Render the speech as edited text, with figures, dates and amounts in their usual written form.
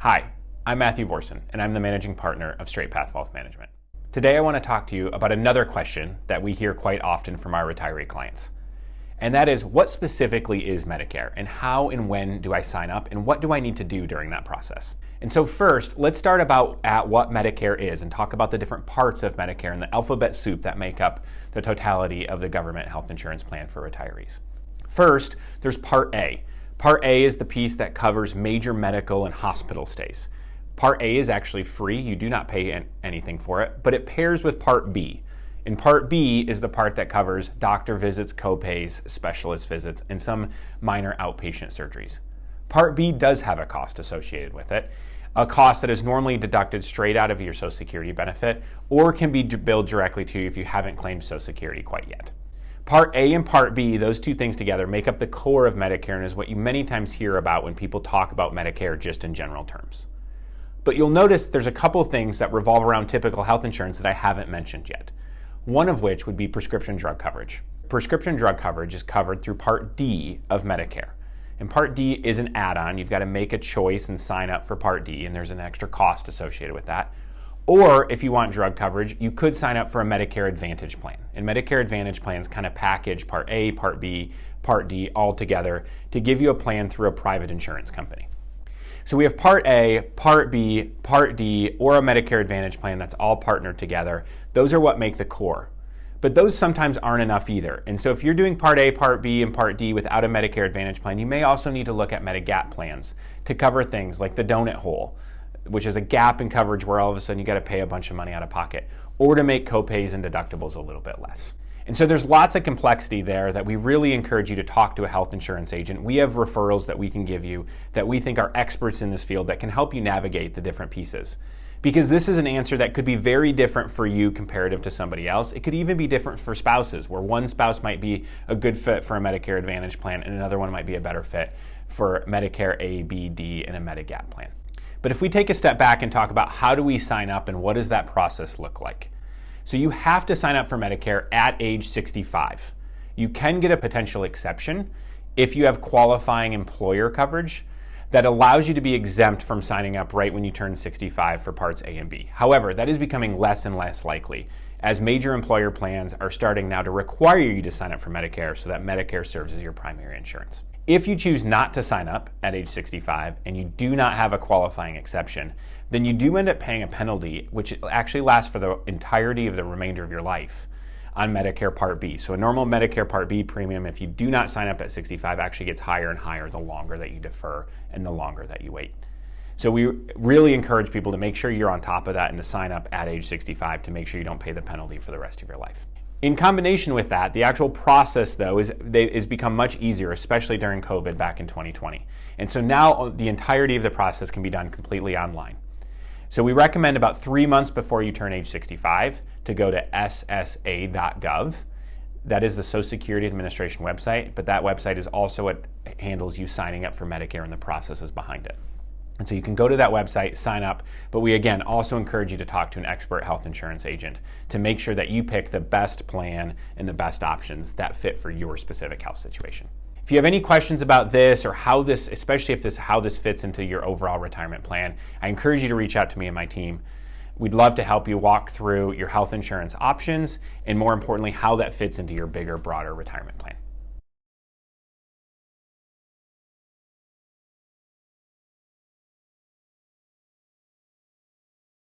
Hi, I'm Matthew Boersen, and I'm the managing partner of Straight Path Wealth Management. Today I want to talk to you about another question that we hear quite often from our retiree clients. And that is, what specifically is Medicare, and how and when do I sign up, and what do I need to do during that process? And so first, let's start at what Medicare is and talk about the different parts of Medicare and the alphabet soup that make up the totality of the government health insurance plan for retirees. First, there's Part A. Part A is the piece that covers major medical and hospital stays. Part A is actually free. You do not pay anything for it, but it pairs with Part B. And Part B is the part that covers doctor visits, co-pays, specialist visits, and some minor outpatient surgeries. Part B does have a cost associated with it, a cost that is normally deducted straight out of your Social Security benefit or can be billed directly to you if you haven't claimed Social Security quite yet. Part A and Part B, those two things together, make up the core of Medicare and is what you many times hear about when people talk about Medicare just in general terms. But you'll notice there's a couple of things that revolve around typical health insurance that I haven't mentioned yet. One of which would be prescription drug coverage. Prescription drug coverage is covered through Part D of Medicare. And Part D is an add-on. You've got to make a choice and sign up for Part D, and there's an extra cost associated with that. Or if you want drug coverage, you could sign up for a Medicare Advantage plan. And Medicare Advantage plans kind of package Part A, Part B, Part D all together to give you a plan through a private insurance company. So we have Part A, Part B, Part D, or a Medicare Advantage plan that's all partnered together. Those are what make the core. But those sometimes aren't enough either. And so if you're doing Part A, Part B, and Part D without a Medicare Advantage plan, you may also need to look at Medigap plans to cover things like the donut hole, which is a gap in coverage where all of a sudden you got to pay a bunch of money out of pocket, or to make co-pays and deductibles a little bit less. And so there's lots of complexity there that we really encourage you to talk to a health insurance agent. We have referrals that we can give you that we think are experts in this field that can help you navigate the different pieces. Because this is an answer that could be very different for you comparative to somebody else. It could even be different for spouses, where one spouse might be a good fit for a Medicare Advantage plan and another one might be a better fit for Medicare A, B, D, and a Medigap plan. But if we take a step back and talk about how do we sign up and what does that process look like? So you have to sign up for Medicare at age 65. You can get a potential exception if you have qualifying employer coverage that allows you to be exempt from signing up right when you turn 65 for Parts A and B. However, that is becoming less and less likely as major employer plans are starting now to require you to sign up for Medicare so that Medicare serves as your primary insurance. If you choose not to sign up at age 65 and you do not have a qualifying exception, then you do end up paying a penalty, which actually lasts for the entirety of the remainder of your life on Medicare Part B. So a normal Medicare Part B premium, if you do not sign up at 65, actually gets higher and higher the longer that you defer and the longer that you wait. So we really encourage people to make sure you're on top of that and to sign up at age 65 to make sure you don't pay the penalty for the rest of your life. In combination with that, the actual process, though, is become much easier, especially during COVID back in 2020. And so now the entirety of the process can be done completely online. So we recommend about 3 months before you turn age 65 to go to ssa.gov. That is the Social Security Administration website, but that website is also what handles you signing up for Medicare and the processes behind it. And so you can go to that website, sign up, but we again also encourage you to talk to an expert health insurance agent to make sure that you pick the best plan and the best options that fit for your specific health situation. If you have any questions about this or how this, especially if how this fits into your overall retirement plan, I encourage you to reach out to me and my team. We'd love to help you walk through your health insurance options and more importantly, how that fits into your bigger, broader retirement plan.